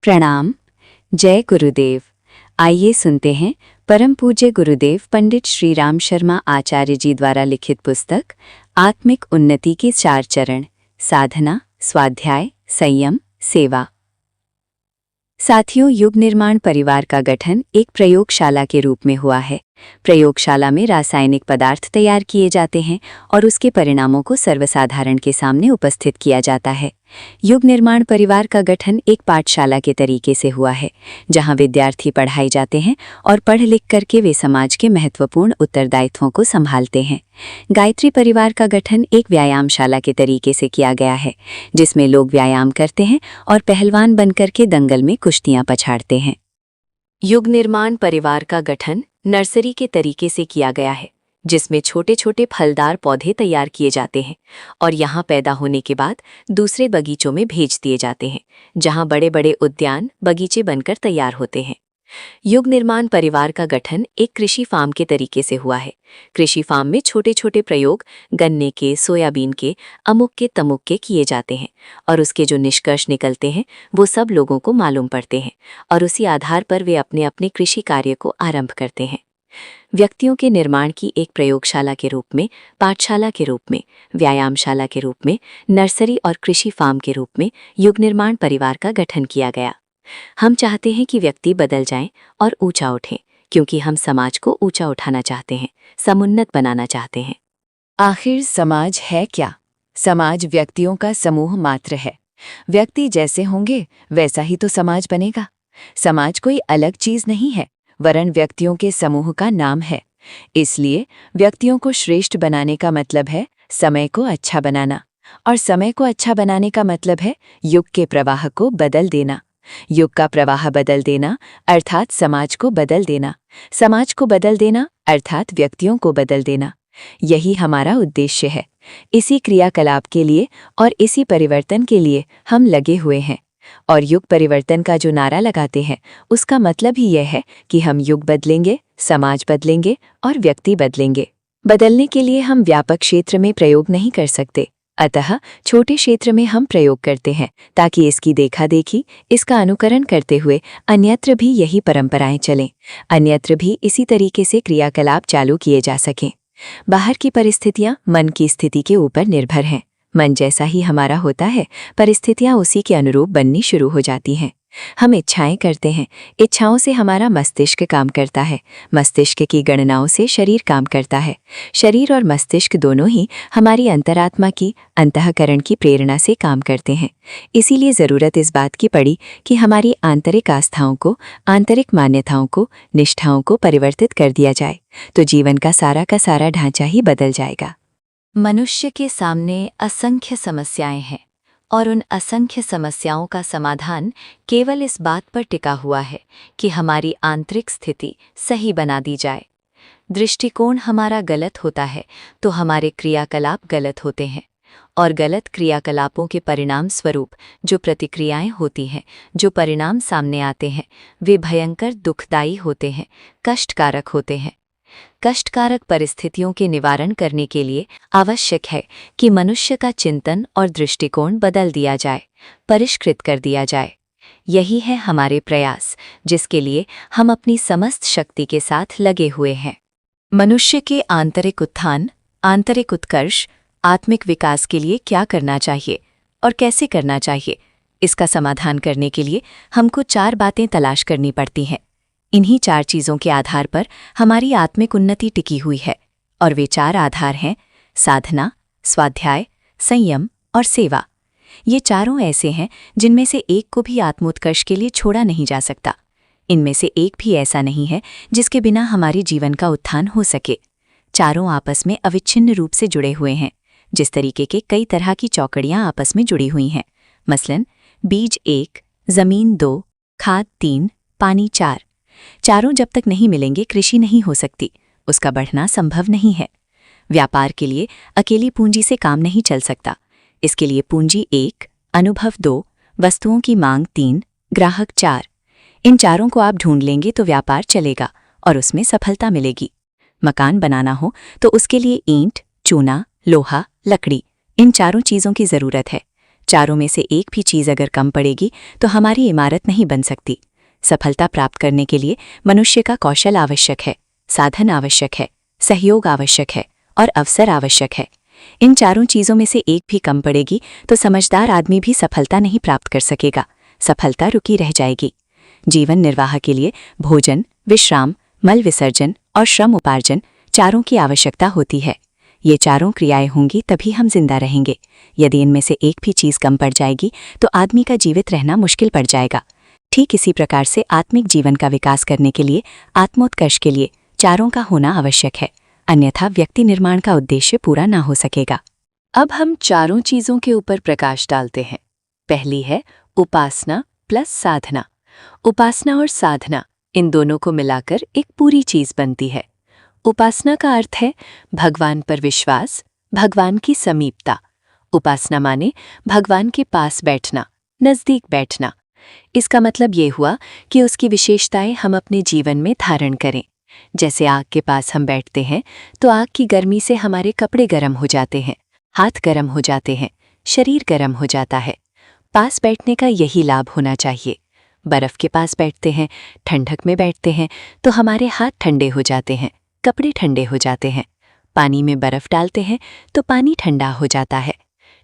प्रणाम। जय गुरुदेव। आइए सुनते हैं परम पूज्य गुरुदेव पंडित श्री राम शर्मा आचार्य जी द्वारा लिखित पुस्तक आत्मिक उन्नति के 4 चरण, साधना, स्वाध्याय, संयम, सेवा। साथियों, युग निर्माण परिवार का गठन एक प्रयोगशाला के रूप में हुआ है। प्रयोगशाला में रासायनिक पदार्थ तैयार किए जाते हैं और उसके परिणामों को सर्वसाधारण के सामने उपस्थित किया जाता है। युग निर्माण परिवार का गठन एक पाठशाला के तरीके से हुआ है, जहां विद्यार्थी पढ़ाए जाते हैं और पढ़ लिख करके वे समाज के महत्वपूर्ण उत्तरदायित्वों को संभालते हैं। गायत्री परिवार का गठन एक व्यायामशाला के तरीके से किया गया है, जिसमें लोग व्यायाम करते हैं और पहलवान बनकर के दंगल में कुश्तियां पछाड़ते हैं। युग निर्माण परिवार का गठन नर्सरी के तरीके से किया गया है, जिसमें छोटे छोटे फलदार पौधे तैयार किए जाते हैं और यहाँ पैदा होने के बाद दूसरे बगीचों में भेज दिए जाते हैं, जहाँ बड़े बड़े उद्यान बगीचे बनकर तैयार होते हैं। युग निर्माण परिवार का गठन एक कृषि फार्म के तरीके से हुआ है। कृषि फार्म में छोटे छोटे प्रयोग गन्ने के, सोयाबीन के, अमुक के तमुक के किए जाते हैं और उसके जो निष्कर्ष निकलते हैं वो सब लोगों को मालूम पड़ते हैं और उसी आधार पर वे अपने अपने कृषि कार्य को आरंभ करते हैं। व्यक्तियों के निर्माण की एक प्रयोगशाला के रूप में, पाठशाला के रूप में, व्यायामशाला के रूप में, नर्सरी और कृषि फार्म के रूप में युग निर्माण परिवार का गठन किया गया। हम चाहते हैं कि व्यक्ति बदल जाएं और ऊंचा उठें, क्योंकि हम समाज को ऊंचा उठाना चाहते हैं, समुन्नत बनाना चाहते हैं। आखिर समाज है क्या? समाज व्यक्तियों का समूह मात्र है। व्यक्ति जैसे होंगे वैसा ही तो समाज बनेगा। समाज कोई अलग चीज नहीं है, वरन व्यक्तियों के समूह का नाम है। इसलिए व्यक्तियों को श्रेष्ठ बनाने का मतलब है समय को अच्छा बनाना, और समय को अच्छा बनाने का मतलब है युग के प्रवाह को बदल देना। युग का प्रवाह बदल देना अर्थात समाज को बदल देना, समाज को बदल देना अर्थात व्यक्तियों को बदल देना। यही हमारा उद्देश्य है। इसी क्रियाकलाप के लिए और इसी परिवर्तन के लिए हम लगे हुए हैं। और युग परिवर्तन का जो नारा लगाते हैं, उसका मतलब ही यह है कि हम युग बदलेंगे, समाज बदलेंगे और व्यक्ति बदलेंगे। बदलने के लिए हम व्यापक क्षेत्र में प्रयोग नहीं कर सकते, अतः छोटे क्षेत्र में हम प्रयोग करते हैं, ताकि इसकी देखा देखी, इसका अनुकरण करते हुए अन्यत्र भी यही परंपराएं चलें, अन्यत्र भी इसी तरीके से क्रियाकलाप चालू किए जा सकें। बाहर की परिस्थितियां मन की स्थिति के ऊपर निर्भर हैं। मन जैसा ही हमारा होता है, परिस्थितियां उसी के अनुरूप बननी शुरू हो जाती हैं। हम इच्छाएं करते हैं, इच्छाओं से हमारा मस्तिष्क काम करता है, मस्तिष्क की गणनाओं से शरीर काम करता है। शरीर और मस्तिष्क दोनों ही हमारी अंतरात्मा की, अंतःकरण की प्रेरणा से काम करते हैं। इसीलिए ज़रूरत इस बात की पड़ी कि हमारी आंतरिक आस्थाओं को, आंतरिक मान्यताओं को, निष्ठाओं को परिवर्तित कर दिया जाए, तो जीवन का सारा ढांचा ही बदल जाएगा। मनुष्य के सामने असंख्य समस्याएं हैं और उन असंख्य समस्याओं का समाधान केवल इस बात पर टिका हुआ है कि हमारी आंतरिक स्थिति सही बना दी जाए। दृष्टिकोण हमारा गलत होता है तो हमारे क्रियाकलाप गलत होते हैं, और गलत क्रियाकलापों के परिणाम स्वरूप जो प्रतिक्रियाएं होती हैं, जो परिणाम सामने आते हैं, वे भयंकर दुखदायी होते हैं, कष्टकारक होते हैं। कष्टकारक परिस्थितियों के निवारण करने के लिए आवश्यक है कि मनुष्य का चिंतन और दृष्टिकोण बदल दिया जाए, परिष्कृत कर दिया जाए। यही है हमारे प्रयास, जिसके लिए हम अपनी समस्त शक्ति के साथ लगे हुए हैं। मनुष्य के आंतरिक उत्थान, आंतरिक उत्कर्ष, आत्मिक विकास के लिए क्या करना चाहिए और कैसे करना चाहिए, इसका समाधान करने के लिए हमको 4 बातें तलाश करनी पड़ती हैं। इन्हीं 4 चीज़ों के आधार पर हमारी आत्मिक उन्नति टिकी हुई है, और वे 4 आधार हैं: साधना, स्वाध्याय, संयम और सेवा। ये चारों ऐसे हैं जिनमें से एक को भी आत्मोत्कर्ष के लिए छोड़ा नहीं जा सकता। इनमें से एक भी ऐसा नहीं है जिसके बिना हमारे जीवन का उत्थान हो सके। चारों आपस में अविच्छिन्न रूप से जुड़े हुए हैं, जिस तरीके के कई तरह की चौकड़ियाँ आपस में जुड़ी हुई हैं। मसलन बीज 1, जमीन 2, खाद 3, पानी 4। चारों जब तक नहीं मिलेंगे कृषि नहीं हो सकती, उसका बढ़ना संभव नहीं है। व्यापार के लिए अकेली पूंजी से काम नहीं चल सकता। इसके लिए पूंजी 1, अनुभव 2, वस्तुओं की मांग 3, ग्राहक 4। इन चारों को आप ढूंढ लेंगे तो व्यापार चलेगा और उसमें सफलता मिलेगी। मकान बनाना हो तो उसके लिए ईंट, चूना, लोहा, लकड़ी, इन चारों चीज़ों की ज़रूरत है। चारों में से एक भी चीज़ अगर कम पड़ेगी तो हमारी इमारत नहीं बन सकती। सफलता प्राप्त करने के लिए मनुष्य का कौशल आवश्यक है, साधन आवश्यक है, सहयोग आवश्यक है और अवसर आवश्यक है। इन चारों चीज़ों में से एक भी कम पड़ेगी तो समझदार आदमी भी सफलता नहीं प्राप्त कर सकेगा, सफलता रुकी रह जाएगी। जीवन निर्वाह के लिए भोजन, विश्राम, मल विसर्जन और श्रम उपार्जन चारों की आवश्यकता होती है। ये चारों क्रियाएं होंगी तभी हम जिंदा रहेंगे। यदि इनमें से एक भी चीज़ कम पड़ जाएगी तो आदमी का जीवित रहना मुश्किल पड़ जाएगा। ठीक इसी प्रकार से आत्मिक जीवन का विकास करने के लिए, आत्मोत्कर्ष के लिए चारों का होना आवश्यक है, अन्यथा व्यक्ति निर्माण का उद्देश्य पूरा ना हो सकेगा। अब हम चारों चीज़ों के ऊपर प्रकाश डालते हैं। पहली है उपासना प्लस साधना। उपासना और साधना, इन दोनों को मिलाकर एक पूरी चीज़ बनती है। उपासना का अर्थ है भगवान पर विश्वास, भगवान की समीपता। उपासना माने भगवान के पास बैठना, नज़दीक बैठना। इसका मतलब ये हुआ कि उसकी विशेषताएं हम अपने जीवन में धारण करें। जैसे आग के पास हम बैठते हैं तो आग की गर्मी से हमारे कपड़े गर्म हो जाते हैं, हाथ गर्म हो जाते हैं, शरीर गर्म हो जाता है। पास बैठने का यही लाभ होना चाहिए। बर्फ़ के पास बैठते हैं, ठंडक में बैठते हैं तो हमारे हाथ ठंडे हो जाते हैं, कपड़े ठंडे हो जाते हैं। पानी में बर्फ़ डालते हैं तो पानी ठंडा हो जाता है।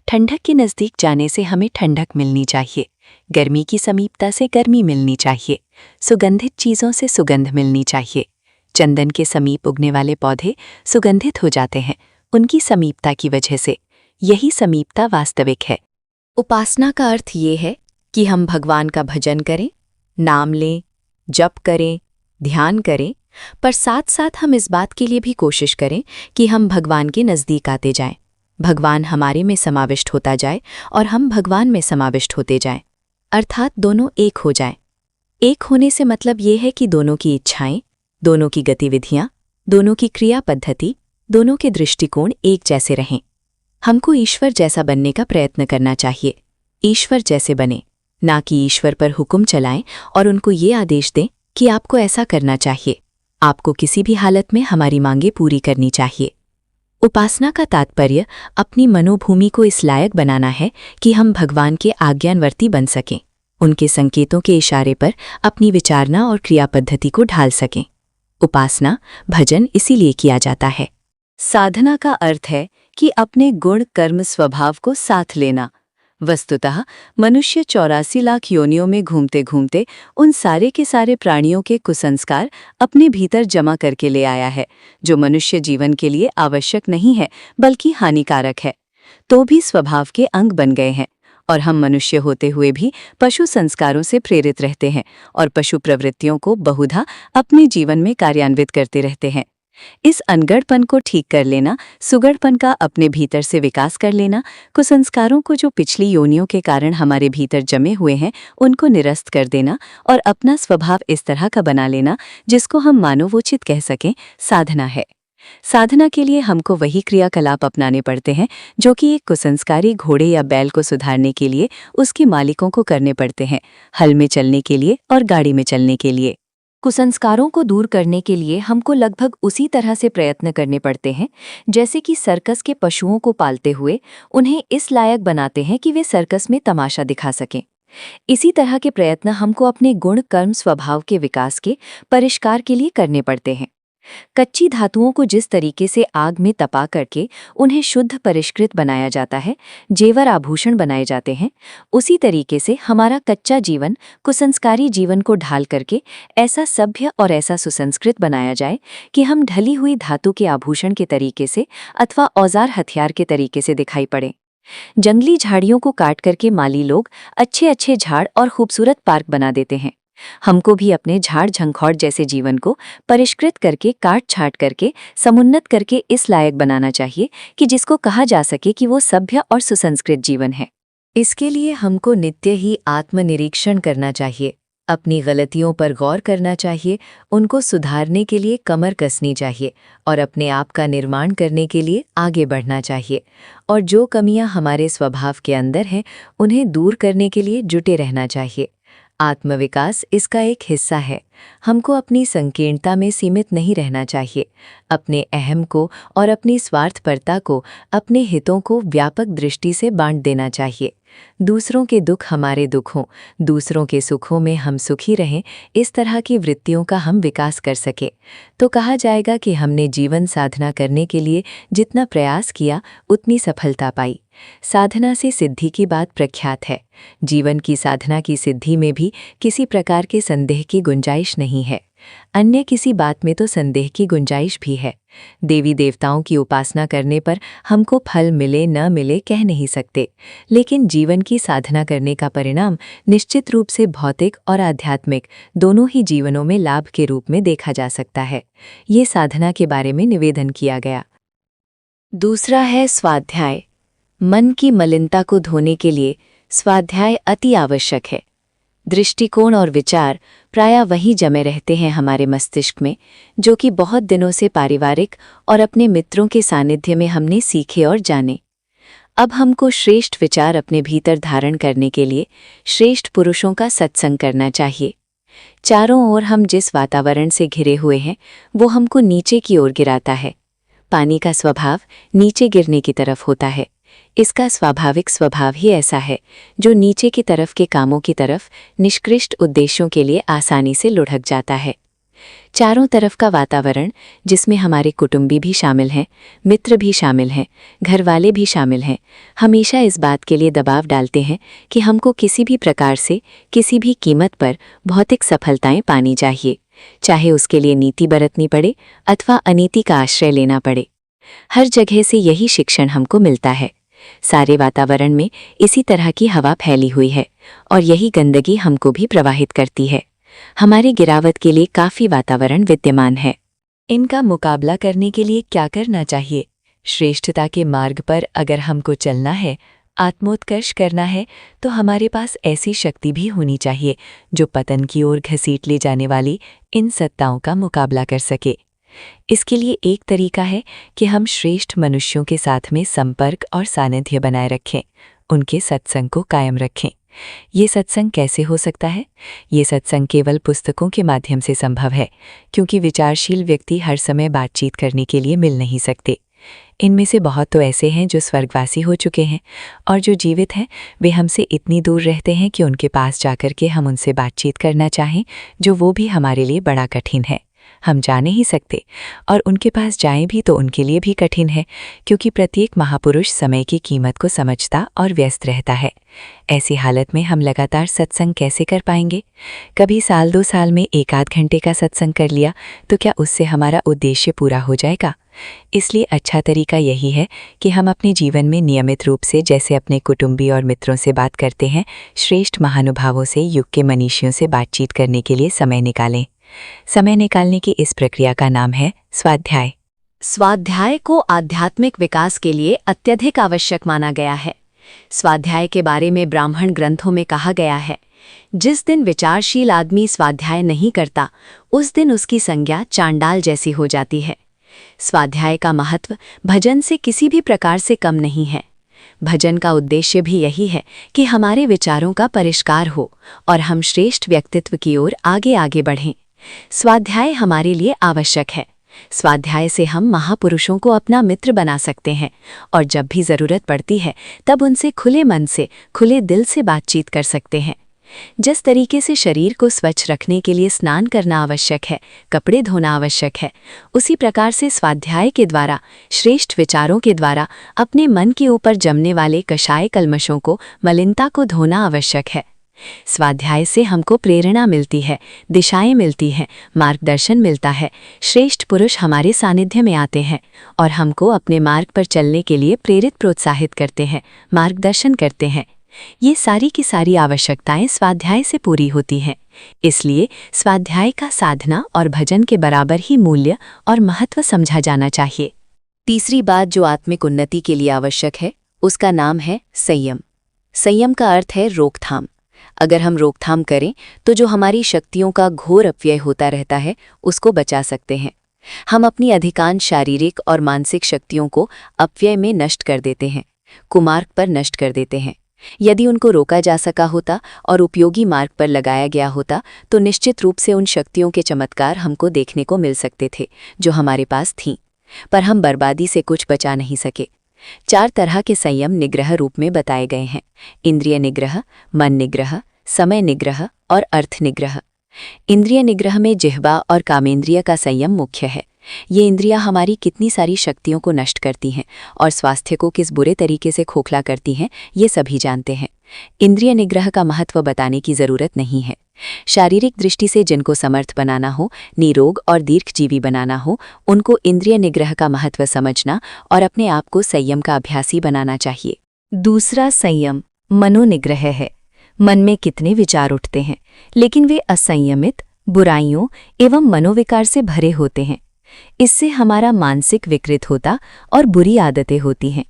ठंडक के नज़दीक जाने से हमें ठंडक मिलनी चाहिए, गर्मी की समीपता से गर्मी मिलनी चाहिए, सुगंधित चीज़ों से सुगंध मिलनी चाहिए। चंदन के समीप उगने वाले पौधे सुगंधित हो जाते हैं उनकी समीपता की वजह से। यही समीपता वास्तविक है। उपासना का अर्थ ये है कि हम भगवान का भजन करें, नाम लें, जप करें, ध्यान करें, पर साथ साथ हम इस बात के लिए भी कोशिश करें कि हम भगवान के नज़दीक आते जाएं। भगवान हमारे में समाविष्ट होता जाए और हम भगवान में समाविष्ट होते जाएं, अर्थात दोनों एक हो जाएं। एक होने से मतलब ये है कि दोनों की इच्छाएं, दोनों की गतिविधियां, दोनों की क्रिया पद्धति, दोनों के दृष्टिकोण एक जैसे रहें। हमको ईश्वर जैसा बनने का प्रयत्न करना चाहिए। ईश्वर जैसे बने, ना कि ईश्वर पर हुक्म चलाएं और उनको ये आदेश दें कि आपको ऐसा करना चाहिए। आपको किसी भी हालत में हमारी मांगें पूरी करनी चाहिए। उपासना का तात्पर्य अपनी मनोभूमि को इस लायक बनाना है कि हम भगवान के आज्ञानवर्ती बन सकें, उनके संकेतों के इशारे पर अपनी विचारना और क्रिया पद्धति को ढाल सकें। उपासना, भजन इसीलिए किया जाता है। साधना का अर्थ है कि अपने गुण, कर्म, स्वभाव को साथ लेना। वस्तुतः मनुष्य 84 लाख योनियों में घूमते घूमते उन सारे के सारे प्राणियों के कुसंस्कार अपने भीतर जमा करके ले आया है, जो मनुष्य जीवन के लिए आवश्यक नहीं है बल्कि हानिकारक है, तो भी स्वभाव के अंग बन गए हैं। और हम मनुष्य होते हुए भी पशु संस्कारों से प्रेरित रहते हैं और पशु प्रवृत्तियों को बहुधा अपने जीवन में कार्यान्वित करते रहते हैं। इस अनगढ़पन को ठीक कर लेना, सुगढ़पन का अपने भीतर से विकास कर लेना, कुसंस्कारों को जो पिछली योनियों के कारण हमारे भीतर जमे हुए हैं उनको निरस्त कर देना और अपना स्वभाव इस तरह का बना लेना जिसको हम मानवोचित कह सकें, साधना है। साधना के लिए हमको वही क्रियाकलाप अपनाने पड़ते हैं जो कि एक कुसंस्कारी घोड़े या बैल को सुधारने के लिए उसके मालिकों को करने पड़ते हैं, हल में चलने के लिए और गाड़ी में चलने के लिए। कुसंस्कारों को दूर करने के लिए हमको लगभग उसी तरह से प्रयत्न करने पड़ते हैं जैसे कि सर्कस के पशुओं को पालते हुए उन्हें इस लायक बनाते हैं कि वे सर्कस में तमाशा दिखा सकें। इसी तरह के प्रयत्न हमको अपने गुण, कर्म, स्वभाव के विकास के परिष्कार के लिए करने पड़ते हैं। कच्ची धातुओं को जिस तरीके से आग में तपा करके उन्हें शुद्ध परिष्कृत बनाया जाता है, जेवर आभूषण बनाए जाते हैं, उसी तरीके से हमारा कच्चा जीवन कुसंस्कारी जीवन को ढाल करके ऐसा सभ्य और ऐसा सुसंस्कृत बनाया जाए कि हम ढली हुई धातु के आभूषण के तरीके से अथवा औजार हथियार के तरीके से दिखाई पड़े। जंगली झाड़ियों को काट करके माली लोग अच्छे अच्छे झाड़ और खूबसूरत पार्क बना देते हैं। हमको भी अपने झाड़ झंखौड़ जैसे जीवन को परिष्कृत करके, काट छाट करके, समुन्नत करके इस लायक बनाना चाहिए कि जिसको कहा जा सके कि वो सभ्य और सुसंस्कृत जीवन है। इसके लिए हमको नित्य ही आत्मनिरीक्षण करना चाहिए, अपनी गलतियों पर गौर करना चाहिए, उनको सुधारने के लिए कमर कसनी चाहिए और अपने आप का निर्माण करने के लिए आगे बढ़ना चाहिए। और जो कमियां हमारे स्वभाव के अंदर हैं उन्हें दूर करने के लिए जुटे रहना चाहिए। आत्मविकास इसका एक हिस्सा है। हमको अपनी संकीर्णता में सीमित नहीं रहना चाहिए। अपने अहम को और अपनी स्वार्थपरता को, अपने हितों को व्यापक दृष्टि से बांट देना चाहिए। दूसरों के दुख हमारे दुख हों, दूसरों के सुखों में हम सुखी रहें, इस तरह की वृत्तियों का हम विकास कर सके तो कहा जाएगा कि हमने जीवन साधना करने के लिए जितना प्रयास किया उतनी सफलता पाई। साधना से सिद्धि की बात प्रख्यात है। जीवन की साधना की सिद्धि में भी किसी प्रकार के संदेह की गुंजाइश नहीं है। अन्य किसी बात में तो संदेह की गुंजाइश भी है। देवी देवताओं की उपासना करने पर हमको फल मिले न मिले कह नहीं सकते, लेकिन जीवन की साधना करने का परिणाम निश्चित रूप से भौतिक और आध्यात्मिक दोनों ही जीवनों में लाभ के रूप में देखा जा सकता है। ये साधना के बारे में निवेदन किया गया। दूसरा है स्वाध्याय। मन की मलिनता को धोने के लिए स्वाध्याय अति आवश्यक है। दृष्टिकोण और विचार प्रायः वहीं जमे रहते हैं हमारे मस्तिष्क में, जो कि बहुत दिनों से पारिवारिक और अपने मित्रों के सानिध्य में हमने सीखे और जाने। अब हमको श्रेष्ठ विचार अपने भीतर धारण करने के लिए श्रेष्ठ पुरुषों का सत्संग करना चाहिए। चारों ओर हम जिस वातावरण से घिरे हुए हैं वो हमको नीचे की ओर गिराता है। पानी का स्वभाव नीचे गिरने की तरफ होता है। इसका स्वाभाविक स्वभाव ही ऐसा है, जो नीचे की तरफ के कामों की तरफ निष्कृष्ट उद्देश्यों के लिए आसानी से लुढ़क जाता है। चारों तरफ का वातावरण, जिसमें हमारे कुटुंबी भी शामिल हैं, मित्र भी शामिल हैं, घरवाले भी शामिल हैं, हमेशा इस बात के लिए दबाव डालते हैं कि हमको किसी भी प्रकार से किसी भी कीमत पर भौतिक सफलताएं पानी चाहिए, चाहे उसके लिए नीति बरतनी पड़े अथवा अनीति का आश्रय लेना पड़े। हर जगह से यही शिक्षण हमको मिलता है। सारे वातावरण में इसी तरह की हवा फैली हुई है और यही गंदगी हमको भी प्रवाहित करती है। हमारी गिरावट के लिए काफ़ी वातावरण विद्यमान है। इनका मुकाबला करने के लिए क्या करना चाहिए? श्रेष्ठता के मार्ग पर अगर हमको चलना है, आत्मोत्कर्ष करना है, तो हमारे पास ऐसी शक्ति भी होनी चाहिए जो पतन की ओर घसीट ले जाने वाली इन सत्ताओं का मुकाबला कर सके। इसके लिए एक तरीका है कि हम श्रेष्ठ मनुष्यों के साथ में संपर्क और सानिध्य बनाए रखें, उनके सत्संग को कायम रखें। ये सत्संग कैसे हो सकता है? ये सत्संग केवल पुस्तकों के माध्यम से संभव है, क्योंकि विचारशील व्यक्ति हर समय बातचीत करने के लिए मिल नहीं सकते। इनमें से बहुत तो ऐसे हैं जो स्वर्गवासी हो चुके हैं, और जो जीवित हैं वे हमसे इतनी दूर रहते हैं कि उनके पास जाकर के हम उनसे बातचीत करना चाहें, जो वो भी हमारे लिए बड़ा कठिन है। हम जा नहीं सकते, और उनके पास जाएं भी तो उनके लिए भी कठिन है, क्योंकि प्रत्येक महापुरुष समय की कीमत को समझता और व्यस्त रहता है। ऐसी हालत में हम लगातार सत्संग कैसे कर पाएंगे? कभी साल 2 साल में 1-8 घंटे का सत्संग कर लिया तो क्या उससे हमारा उद्देश्य पूरा हो जाएगा? इसलिए अच्छा तरीका यही है कि हम अपने जीवन में नियमित रूप से, जैसे अपने कुटुंबी और मित्रों से बात करते हैं, श्रेष्ठ महानुभावों से, युग के मनीषियों से बातचीत करने के लिए समय निकालें। समय निकालने की इस प्रक्रिया का नाम है स्वाध्याय। स्वाध्याय को आध्यात्मिक विकास के लिए अत्यधिक आवश्यक माना गया है। स्वाध्याय के बारे में ब्राह्मण ग्रंथों में कहा गया है, जिस दिन विचारशील आदमी स्वाध्याय नहीं करता, उस दिन उसकी संज्ञा चांडाल जैसी हो जाती है। स्वाध्याय का महत्व भजन से किसी भी प्रकार से कम नहीं है। भजन का उद्देश्य भी यही है कि हमारे विचारों का परिष्कार हो और हम श्रेष्ठ व्यक्तित्व की ओर आगे आगे बढ़ें। स्वाध्याय हमारे लिए आवश्यक है। स्वाध्याय से हम महापुरुषों को अपना मित्र बना सकते हैं और जब भी जरूरत पड़ती है तब उनसे खुले मन से, खुले दिल से बातचीत कर सकते हैं। जिस तरीके से शरीर को स्वच्छ रखने के लिए स्नान करना आवश्यक है, कपड़े धोना आवश्यक है, उसी प्रकार से स्वाध्याय के द्वारा, श्रेष्ठ विचारों के द्वारा अपने मन के ऊपर जमने वाले कषाय कल्मशों को, मलिनता को धोना आवश्यक है। स्वाध्याय से हमको प्रेरणा मिलती है, दिशाएं मिलती हैं, मार्गदर्शन मिलता है। श्रेष्ठ पुरुष हमारे सानिध्य में आते हैं और हमको अपने मार्ग पर चलने के लिए प्रेरित, प्रोत्साहित करते हैं, मार्गदर्शन करते हैं। ये सारी की सारी आवश्यकताएं स्वाध्याय से पूरी होती हैं। इसलिए स्वाध्याय का साधना और भजन के बराबर ही मूल्य और महत्व समझा जाना चाहिए। तीसरी बात जो आत्मिक उन्नति के लिए आवश्यक है, उसका नाम है संयम। संयम का अर्थ है रोकथाम। अगर हम रोकथाम करें तो जो हमारी शक्तियों का घोर अपव्यय होता रहता है, उसको बचा सकते हैं। हम अपनी अधिकांश शारीरिक और मानसिक शक्तियों को अपव्यय में नष्ट कर देते हैं, कुमार्ग पर नष्ट कर देते हैं। यदि उनको रोका जा सका होता और उपयोगी मार्ग पर लगाया गया होता तो निश्चित रूप से उन शक्तियों के चमत्कार हमको देखने को मिल सकते थे जो हमारे पास थीं, पर हम बर्बादी से कुछ बचा नहीं सके। 4 तरह के संयम निग्रह रूप में बताए गए हैं: इंद्रिय निग्रह, मन निग्रह, समय निग्रह और अर्थ निग्रह। इंद्रिय निग्रह में जिह्वा और कामेंद्रिय का संयम मुख्य है। ये इंद्रियां हमारी कितनी सारी शक्तियों को नष्ट करती हैं और स्वास्थ्य को किस बुरे तरीके से खोखला करती हैं, ये सभी जानते हैं। इंद्रिय निग्रह का महत्व बताने की जरूरत नहीं है। शारीरिक दृष्टि से जिनको समर्थ बनाना हो, निरोग और दीर्घजीवी बनाना हो, उनको इंद्रिय निग्रह का महत्व समझना और अपने आप को संयम का अभ्यासी बनाना चाहिए। दूसरा संयम मनोनिग्रह है। मन में कितने विचार उठते हैं, लेकिन वे असंयमित, बुराइयों एवं मनोविकार से भरे होते हैं। इससे हमारा मानसिक विकृत होता और बुरी आदतें होती हैं।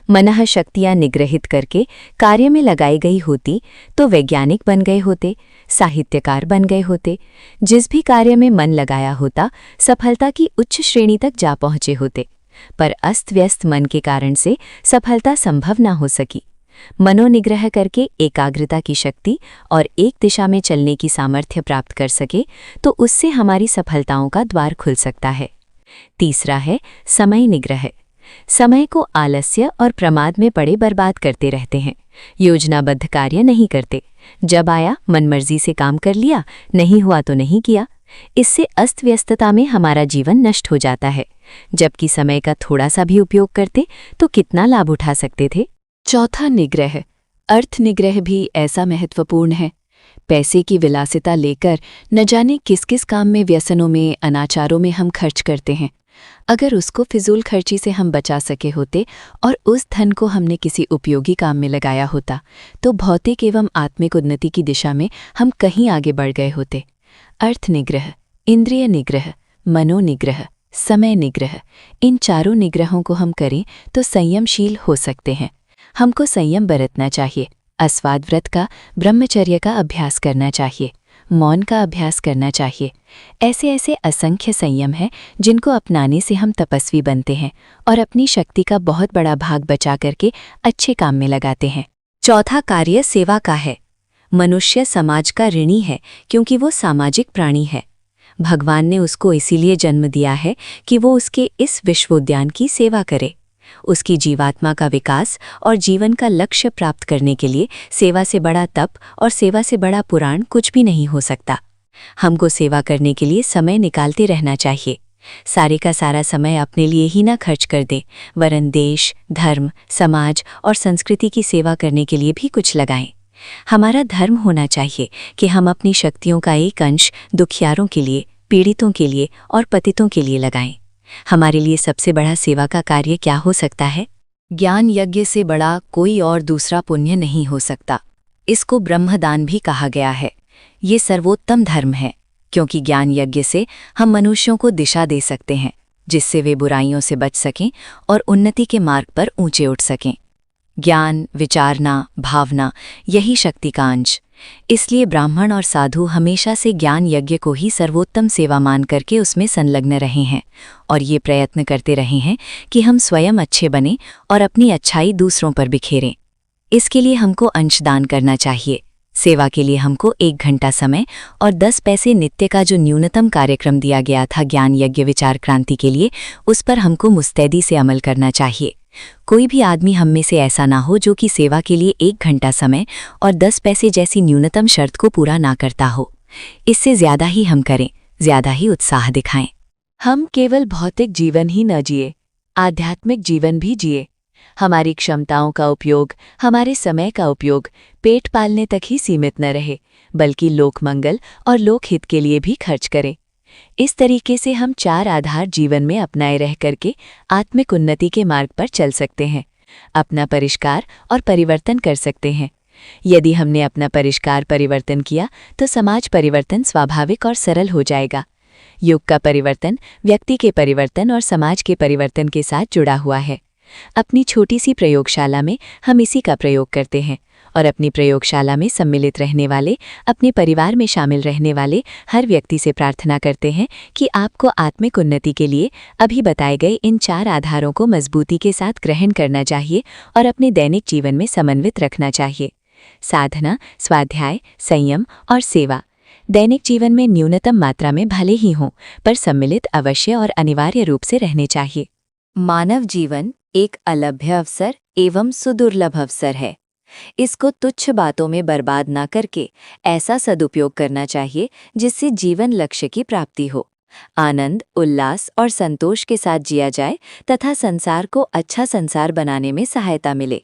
मनः शक्तियां निग्रहित करके कार्य में लगाई गई होती तो वैज्ञानिक बन गए होते, साहित्यकार बन गए होते। जिस भी कार्य में मन लगाया होता, सफलता की उच्च श्रेणी तक जा पहुंचे होते। पर अस्त व्यस्त मन के कारण से सफलता संभव न हो सकी। मनोनिग्रह करके एकाग्रता की शक्ति और एक दिशा में चलने की सामर्थ्य प्राप्त कर सके तो उससे हमारी सफलताओं का द्वार खुल सकता है। तीसरा है समय निग्रह। समय को आलस्य और प्रमाद में पड़े बर्बाद करते रहते हैं। योजनाबद्ध कार्य नहीं करते। जब आया मनमर्जी से काम कर लिया, नहीं हुआ तो नहीं किया। इससे अस्त व्यस्तता में हमारा जीवन नष्ट हो जाता है। जबकि समय का थोड़ा सा भी उपयोग करते तो कितना लाभ उठा सकते थे। चौथा निग्रह, अर्थ निग्रह भी ऐसा महत्वपूर्ण है। पैसे की विलासिता लेकर न जाने किस किस काम में, व्यसनों में, अनाचारों में हम खर्च करते हैं। अगर उसको फिजूल खर्ची से हम बचा सके होते और उस धन को हमने किसी उपयोगी काम में लगाया होता तो भौतिक एवं आत्मिक उन्नति की दिशा में हम कहीं आगे बढ़ गए होते। अर्थ निग्रह, इंद्रिय निग्रह, मनोनिग्रह, समय निग्रह, इन चारों निग्रहों को हम करें तो संयमशील हो सकते हैं। हमको संयम बरतना चाहिए। अस्वाद व्रत का, ब्रह्मचर्य का अभ्यास करना चाहिए। मौन का अभ्यास करना चाहिए। ऐसे ऐसे असंख्य संयम हैं जिनको अपनाने से हम तपस्वी बनते हैं और अपनी शक्ति का बहुत बड़ा भाग बचा करके अच्छे काम में लगाते हैं। चौथा कार्य सेवा का है। मनुष्य समाज का ऋणी है क्योंकि वो सामाजिक प्राणी है। भगवान ने उसको इसीलिए जन्म दिया है कि वो उसके इस विश्वोद्यान की सेवा करे। उसकी जीवात्मा का विकास और जीवन का लक्ष्य प्राप्त करने के लिए सेवा से बड़ा तप और सेवा से बड़ा पुराण कुछ भी नहीं हो सकता। हमको सेवा करने के लिए समय निकालते रहना चाहिए। सारे का सारा समय अपने लिए ही ना खर्च कर दे, वरन देश, धर्म, समाज और संस्कृति की सेवा करने के लिए भी कुछ लगाएं। हमारा धर्म होना चाहिए कि हम अपनी शक्तियों का एक अंश दुखियारों के लिए, पीड़ितों के लिए और पतितों के लिए लगाएं। हमारे लिए सबसे बड़ा सेवा का कार्य क्या हो सकता है? ज्ञान यज्ञ से बड़ा कोई और दूसरा पुण्य नहीं हो सकता। इसको ब्रह्मदान भी कहा गया है। ये सर्वोत्तम धर्म है क्योंकि ज्ञान यज्ञ से हम मनुष्यों को दिशा दे सकते हैं जिससे वे बुराइयों से बच सकें और उन्नति के मार्ग पर ऊंचे उठ सकें। ज्ञान, विचारना, भावना, यही शक्ति का अंश। इसलिए ब्राह्मण और साधु हमेशा से ज्ञान यज्ञ को ही सर्वोत्तम सेवा मान करके उसमें संलग्न रहे हैं और ये प्रयत्न करते रहे हैं कि हम स्वयं अच्छे बने और अपनी अच्छाई दूसरों पर बिखेरें। इसके लिए हमको अंशदान करना चाहिए। सेवा के लिए हमको 1 घंटा समय और 10 पैसे नित्य का जो न्यूनतम कार्यक्रम दिया गया था ज्ञान यज्ञ विचार क्रांति के लिए, उस पर हमको मुस्तैदी से अमल करना चाहिए। कोई भी आदमी हम में से ऐसा ना हो जो कि सेवा के लिए 1 घंटा समय और 10 पैसे जैसी न्यूनतम शर्त को पूरा ना करता हो। इससे ज्यादा ही हम करें, ज्यादा ही उत्साह दिखाएं। हम केवल भौतिक जीवन ही न जिए, आध्यात्मिक जीवन भी जिए। हमारी क्षमताओं का उपयोग, हमारे समय का उपयोग पेट पालने तक ही सीमित न रहे, बल्कि लोकमंगल और लोकहित के लिए भी खर्च करें। इस तरीके से हम 4 आधार जीवन में अपनाए रह करके आत्मिक उन्नति के मार्ग पर चल सकते हैं, अपना परिष्कार और परिवर्तन कर सकते हैं। यदि हमने अपना परिष्कार परिवर्तन किया तो समाज परिवर्तन स्वाभाविक और सरल हो जाएगा। युग का परिवर्तन व्यक्ति के परिवर्तन और समाज के परिवर्तन के साथ जुड़ा हुआ है। अपनी छोटी सी प्रयोगशाला में हम इसी का प्रयोग करते हैं और अपनी प्रयोगशाला में सम्मिलित रहने वाले, अपने परिवार में शामिल रहने वाले हर व्यक्ति से प्रार्थना करते हैं कि आपको आत्मिक उन्नति के लिए अभी बताए गए इन 4 आधारों को मजबूती के साथ ग्रहण करना चाहिए और अपने दैनिक जीवन में समन्वित रखना चाहिए। साधना, स्वाध्याय, संयम और सेवा दैनिक जीवन में न्यूनतम मात्रा में भले ही हों, पर सम्मिलित अवश्य और अनिवार्य रूप से रहने चाहिए। मानव जीवन एक अलभ्य अवसर एवं सुदुर्लभ अवसर है। इसको तुच्छ बातों में बर्बाद ना करके ऐसा सदुपयोग करना चाहिए जिससे जीवन लक्ष्य की प्राप्ति हो, आनंद, उल्लास और संतोष के साथ जिया जाए तथा संसार को अच्छा संसार बनाने में सहायता मिले।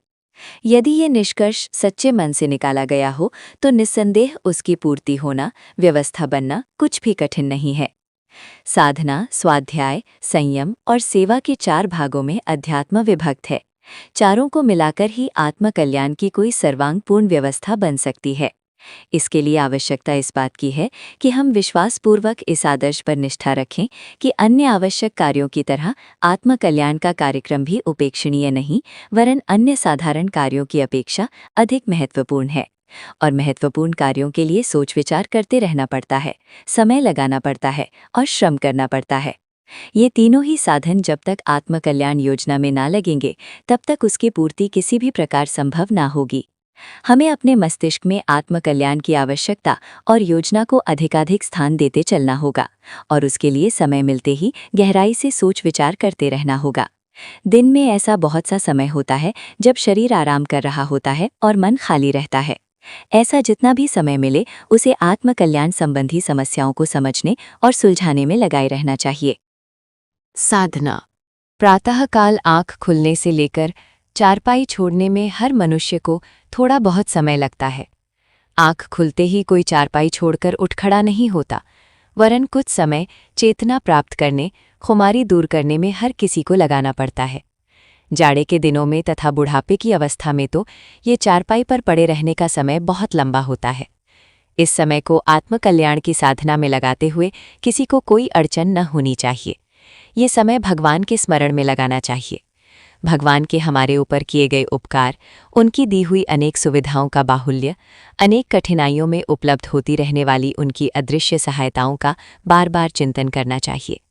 यदि ये निष्कर्ष सच्चे मन से निकाला गया हो तो निस्संदेह उसकी पूर्ति होना, व्यवस्था बनना कुछ भी कठिन नहीं है। साधना, स्वाध्याय, संयम और सेवा के 4 भागों में अध्यात्म विभक्त है। चारों को मिलाकर ही आत्मकल्याण की कोई सर्वांगपूर्ण व्यवस्था बन सकती है। इसके लिए आवश्यकता इस बात की है कि हम विश्वासपूर्वक इस आदर्श पर निष्ठा रखें कि अन्य आवश्यक कार्यों की तरह आत्मकल्याण का कार्यक्रम भी उपेक्षणीय नहीं, वरन अन्य साधारण कार्यों की अपेक्षा अधिक महत्वपूर्ण है। और महत्वपूर्ण कार्यों के लिए सोच विचार करते रहना पड़ता है, समय लगाना पड़ता है और श्रम करना पड़ता है। ये तीनों ही साधन जब तक आत्मकल्याण योजना में ना लगेंगे तब तक उसकी पूर्ति किसी भी प्रकार संभव ना होगी। हमें अपने मस्तिष्क में आत्मकल्याण की आवश्यकता और योजना को अधिकाधिक स्थान देते चलना होगा और उसके लिए समय मिलते ही गहराई से सोच विचार करते रहना होगा। दिन में ऐसा बहुत सा समय होता है जब शरीर आराम कर रहा होता है और मन खाली रहता है। ऐसा जितना भी समय मिले उसे आत्मकल्याण संबंधी समस्याओं को समझने और सुलझाने में लगाए रहना चाहिए। साधना। प्रातःकाल आँख खुलने से लेकर चारपाई छोड़ने में हर मनुष्य को थोड़ा बहुत समय लगता है। आँख खुलते ही कोई चारपाई छोड़कर उठ खड़ा नहीं होता, वरन कुछ समय चेतना प्राप्त करने, खुमारी दूर करने में हर किसी को लगाना पड़ता है। जाड़े के दिनों में तथा बुढ़ापे की अवस्था में तो ये चारपाई पर पड़े रहने का समय बहुत लंबा होता है। इस समय को आत्मकल्याण की साधना में लगाते हुए किसी को कोई अड़चन न होनी चाहिए। ये समय भगवान के स्मरण में लगाना चाहिए। भगवान के हमारे ऊपर किए गए उपकार, उनकी दी हुई अनेक सुविधाओं का बाहुल्य, अनेक कठिनाइयों में उपलब्ध होती रहने वाली उनकी अदृश्य सहायताओं का बार बार चिंतन करना चाहिए।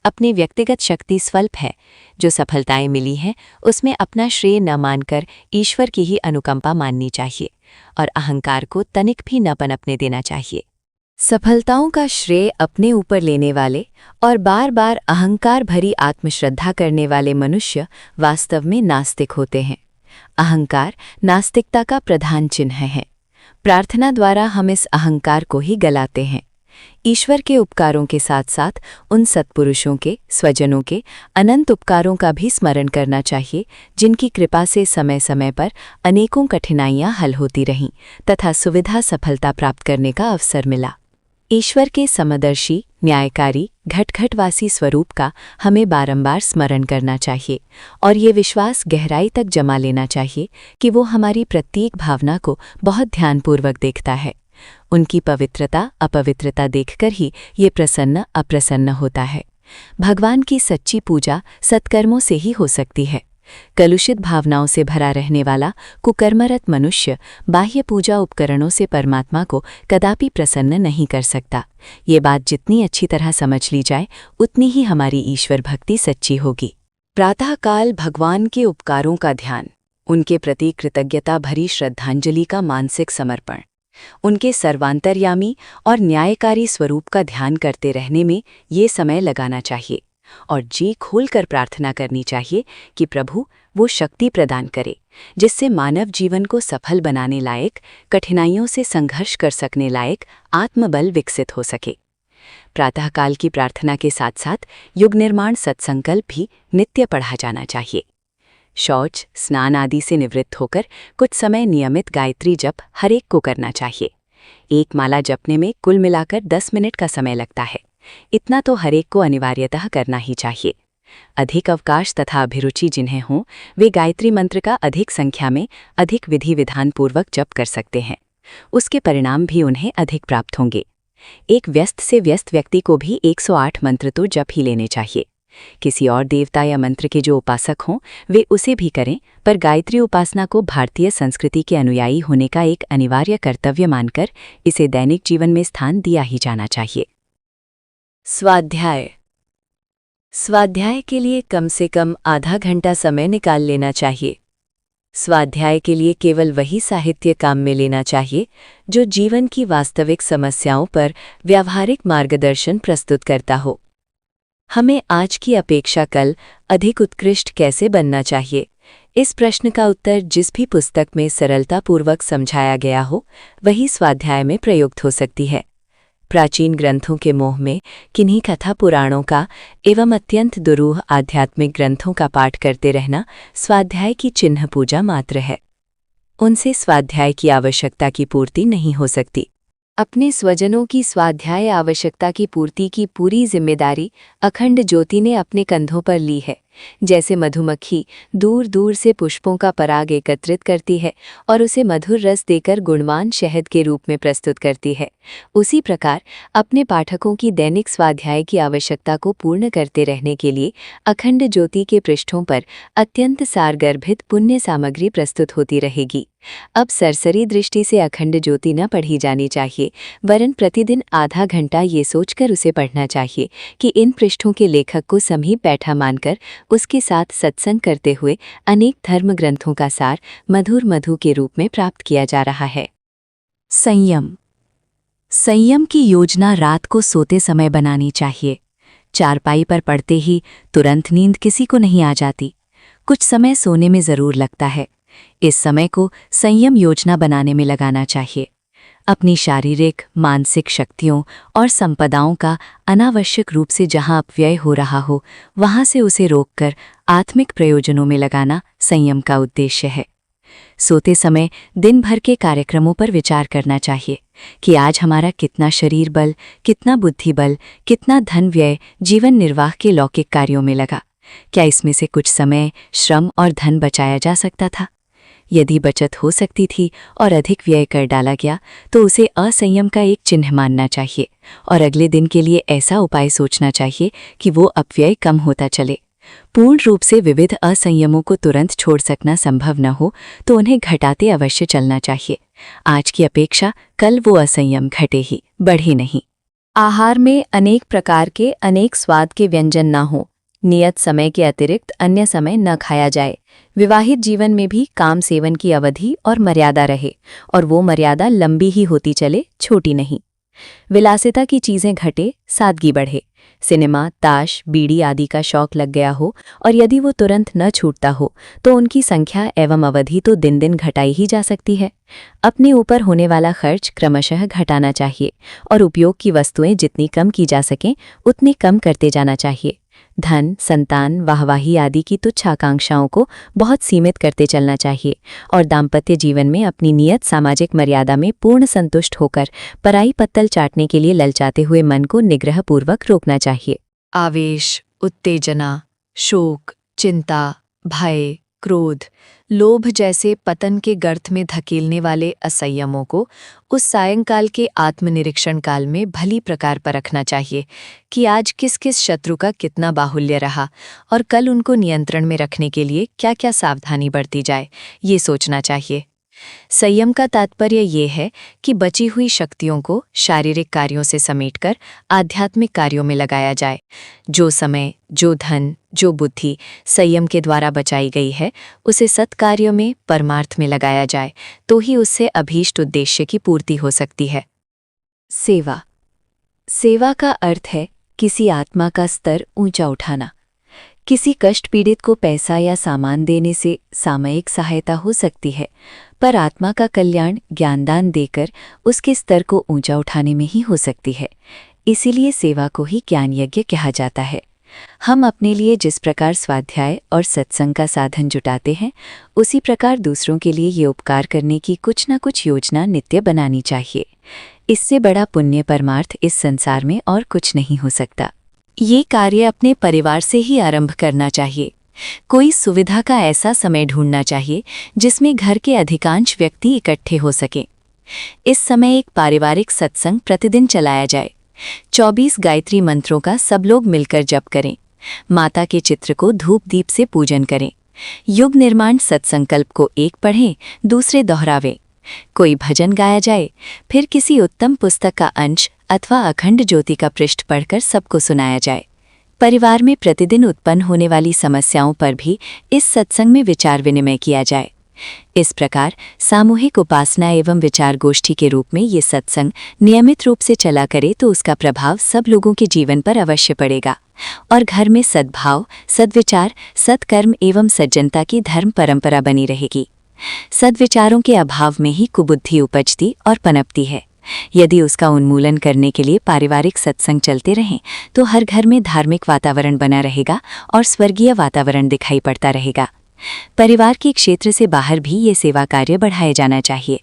अपनी व्यक्तिगत शक्ति स्वल्प है, जो सफलताएं मिली हैं उसमें अपना श्रेय न मानकर ईश्वर की ही अनुकंपा माननी चाहिए और अहंकार को तनिक भी न पनपने देना चाहिए। सफलताओं का श्रेय अपने ऊपर लेने वाले और बार बार अहंकार भरी आत्मश्रद्धा करने वाले मनुष्य वास्तव में नास्तिक होते हैं। अहंकार नास्तिकता का प्रधान चिन्ह है। प्रार्थना द्वारा हम इस अहंकार को ही गलाते हैं। ईश्वर के उपकारों के साथ साथ उन सत्पुरुषों के, स्वजनों के अनंत उपकारों का भी स्मरण करना चाहिए जिनकी कृपा से समय समय पर अनेकों कठिनाइयां हल होती रहीं तथा सुविधा सफलता प्राप्त करने का अवसर मिला। ईश्वर के समदर्शी, न्यायकारी, घटघटवासी स्वरूप का हमें बारंबार स्मरण करना चाहिए और ये विश्वास गहराई तक जमा लेना चाहिए कि वो हमारी प्रत्येक भावना को बहुत ध्यानपूर्वक देखता है। उनकी पवित्रता, अपवित्रता देखकर ही ये प्रसन्न अप्रसन्न होता है। भगवान की सच्ची पूजा सत्कर्मों से ही हो सकती है। कलुषित भावनाओं से भरा रहने वाला कुकर्मरत मनुष्य बाह्य पूजा उपकरणों से परमात्मा को कदापि प्रसन्न नहीं कर सकता। ये बात जितनी अच्छी तरह समझ ली जाए उतनी ही हमारी ईश्वर भक्ति सच्ची होगी। प्रातःकाल भगवान के उपकारों का ध्यान, उनके प्रति कृतज्ञता भरी श्रद्धांजलि का मानसिक समर्पण, उनके सर्वांतर्यामी और न्यायकारी स्वरूप का ध्यान करते रहने में ये समय लगाना चाहिए और जी खोलकर प्रार्थना करनी चाहिए कि प्रभु वो शक्ति प्रदान करे जिससे मानव जीवन को सफल बनाने लायक, कठिनाइयों से संघर्ष कर सकने लायक आत्मबल विकसित हो सके। प्रातःकाल की प्रार्थना के साथ साथ युग निर्माण सत्संकल्प भी नित्य पढ़ा जाना चाहिए। शौच, स्नान आदि से निवृत्त होकर कुछ समय नियमित गायत्री जप हर एक को करना चाहिए। एक माला जपने में कुल मिलाकर 10 मिनट का समय लगता है। इतना तो हर एक को अनिवार्यतः करना ही चाहिए। अधिक अवकाश तथा अभिरुचि जिन्हें हों वे गायत्री मंत्र का अधिक संख्या में अधिक विधि विधान पूर्वक जप कर सकते हैं। उसके परिणाम भी उन्हें अधिक प्राप्त होंगे। एक व्यस्त से व्यस्त व्यक्ति को भी 108 मंत्र तो जप ही लेने चाहिए। किसी और देवता या मंत्र के जो उपासक हों वे उसे भी करें, पर गायत्री उपासना को भारतीय संस्कृति के अनुयायी होने का एक अनिवार्य कर्तव्य मानकर इसे दैनिक जीवन में स्थान दिया ही जाना चाहिए। स्वाध्याय। स्वाध्याय के लिए कम से कम आधा घंटा समय निकाल लेना चाहिए। स्वाध्याय के लिए केवल वही साहित्य काम में लेना चाहिए जो जीवन की वास्तविक समस्याओं पर व्यावहारिक मार्गदर्शन प्रस्तुत करता हो। हमें आज की अपेक्षा कल अधिक उत्कृष्ट कैसे बनना चाहिए? इस प्रश्न का उत्तर जिस भी पुस्तक में सरलतापूर्वक समझाया गया हो, वही स्वाध्याय में प्रयुक्त हो सकती है। प्राचीन ग्रंथों के मोह में किन्हीं कथा पुराणों का एवं अत्यंत दुरूह आध्यात्मिक ग्रंथों का पाठ करते रहना स्वाध्याय की चिन्ह पूजा मात्र है। उनसे स्वाध्याय की आवश्यकता की पूर्ति नहीं हो सकती। अपने स्वजनों की स्वाध्याय आवश्यकता की पूर्ति की पूरी जिम्मेदारी अखंड ज्योति ने अपने कंधों पर ली है। जैसे मधुमक्खी दूर दूर से पुष्पों का पराग एकत्रित करती है और उसे मधुर रस देकर गुणवान शहद के रूप में प्रस्तुत करती है, उसी प्रकार अपने पाठकों की दैनिक स्वाध्याय की आवश्यकता को पूर्ण करते रहने के लिए अखंड ज्योति के पृष्ठों पर अत्यंत सारगर्भित पुण्य सामग्री प्रस्तुत होती रहेगी। अब सरसरी दृष्टि से अखंड ज्योति न पढ़ी जानी चाहिए, वरन प्रतिदिन आधा घंटा ये सोचकर उसे पढ़ना चाहिए कि इन पृष्ठों के लेखक को समीप बैठा मानकर उसके साथ सत्संग करते हुए अनेक धर्म ग्रंथों का सार मधुर मधु के रूप में प्राप्त किया जा रहा है। संयम। संयम की योजना रात को सोते समय बनानी चाहिए। चारपाई पर पड़ते ही तुरंत नींद किसी को नहीं आ जाती, कुछ समय सोने में जरूर लगता है। इस समय को संयम योजना बनाने में लगाना चाहिए। अपनी शारीरिक, मानसिक शक्तियों और संपदाओं का अनावश्यक रूप से जहां अपव्यय हो रहा हो, वहां से उसे रोककर आत्मिक प्रयोजनों में लगाना संयम का उद्देश्य है। सोते समय दिन भर के कार्यक्रमों पर विचार करना चाहिए कि आज हमारा कितना शरीर बल, कितना बुद्धि बल, कितना धन व्यय जीवन निर्वाह के लौकिक कार्यों में लगा। क्या इसमें से कुछ समय, श्रम और धन बचाया जा सकता था? यदि बचत हो सकती थी और अधिक व्यय कर डाला गया तो उसे असंयम का एक चिन्ह मानना चाहिए और अगले दिन के लिए ऐसा उपाय सोचना चाहिए कि वो अपव्यय कम होता चले। पूर्ण रूप से विविध असंयमों को तुरंत छोड़ सकना संभव न हो तो उन्हें घटाते अवश्य चलना चाहिए। आज की अपेक्षा कल वो असंयम घटे ही, बढ़े नहीं। आहार में अनेक प्रकार के अनेक स्वाद के व्यंजन न हो। नियत समय के अतिरिक्त अन्य समय न खाया जाए। विवाहित जीवन में भी काम सेवन की अवधि और मर्यादा रहे और वो मर्यादा लंबी ही होती चले, छोटी नहीं। विलासिता की चीजें घटे, सादगी बढ़े। सिनेमा, ताश, बीड़ी आदि का शौक लग गया हो और यदि वो तुरंत न छूटता हो तो उनकी संख्या एवं अवधि तो दिन दिन घटाई ही जा सकती है। अपने ऊपर होने वाला खर्च क्रमशः घटाना चाहिए और उपयोग की वस्तुएं जितनी कम की जा सकें उतनी कम करते जाना चाहिए। धन, संतान, वाहवाही आदि की तुच्छ आकांक्षाओं को बहुत सीमित करते चलना चाहिए और दाम्पत्य जीवन में अपनी नियत सामाजिक मर्यादा में पूर्ण संतुष्ट होकर पराई पत्तल चाटने के लिए ललचाते हुए मन को निग्रहपूर्वक रोकना चाहिए। आवेश, उत्तेजना, शोक, चिंता, भय, क्रोध, लोभ जैसे पतन के गर्त में धकेलने वाले असंयमों को उस सायंकाल के आत्मनिरीक्षण काल में भली प्रकार परखना चाहिए कि आज किस किस शत्रु का कितना बाहुल्य रहा और कल उनको नियंत्रण में रखने के लिए क्या क्या सावधानी बरती जाए, ये सोचना चाहिए। संयम का तात्पर्य ये है कि बची हुई शक्तियों को शारीरिक कार्यों से समेटकर आध्यात्मिक कार्यों में लगाया जाए। जो समय, जो धन, जो बुद्धि संयम के द्वारा बचाई गई है उसे सत्कार्यों में, परमार्थ में लगाया जाए तो ही उससे अभीष्ट उद्देश्य की पूर्ति हो सकती है। सेवा। सेवा का अर्थ है किसी आत्मा का स्तर ऊंचा उठाना। किसी कष्ट पीड़ित को पैसा या सामान देने से सामयिक सहायता हो सकती है, पर आत्मा का कल्याण ज्ञानदान देकर उसके स्तर को ऊंचा उठाने में ही हो सकती है। इसीलिए सेवा को ही ज्ञान यज्ञ कहा जाता है। हम अपने लिए जिस प्रकार स्वाध्याय और सत्संग का साधन जुटाते हैं, उसी प्रकार दूसरों के लिए ये उपकार करने की कुछ न कुछ योजना नित्य बनानी चाहिए। इससे बड़ा पुण्य परमार्थ इस संसार में और कुछ नहीं हो सकता। ये कार्य अपने परिवार से ही आरंभ करना चाहिए। कोई सुविधा का ऐसा समय ढूंढना चाहिए जिसमें घर के अधिकांश व्यक्ति इकट्ठे हो सकें। इस समय एक पारिवारिक सत्संग प्रतिदिन चलाया जाए। 24 गायत्री मंत्रों का सब लोग मिलकर जप करें। माता के चित्र को धूप दीप से पूजन करें। युग निर्माण सत्संकल्प को एक पढ़ें, दूसरे दोहरावें। कोई भजन गाया जाए, फिर किसी उत्तम पुस्तक का अंश अथवा अखंड ज्योति का पृष्ठ पढ़कर सबको सुनाया जाए। परिवार में प्रतिदिन उत्पन्न होने वाली समस्याओं पर भी इस सत्संग में विचार विनिमय किया जाए। इस प्रकार सामूहिक उपासना एवं विचार गोष्ठी के रूप में ये सत्संग नियमित रूप से चला करे तो उसका प्रभाव सब लोगों के जीवन पर अवश्य पड़ेगा। और घर में सद्भाव, सद्विचार, सत्कर्म एवं सज्जनता की धर्म परंपरा बनी रहेगी। सद्विचारों के अभाव में ही कुबुद्धि उपजती और पनपती है। यदि उसका उन्मूलन करने के लिए पारिवारिक सत्संग चलते रहें तो हर घर में धार्मिक वातावरण बना रहेगा और स्वर्गीय वातावरण दिखाई पड़ता रहेगा। परिवार के क्षेत्र से बाहर भी ये सेवा कार्य बढ़ाया जाना चाहिए।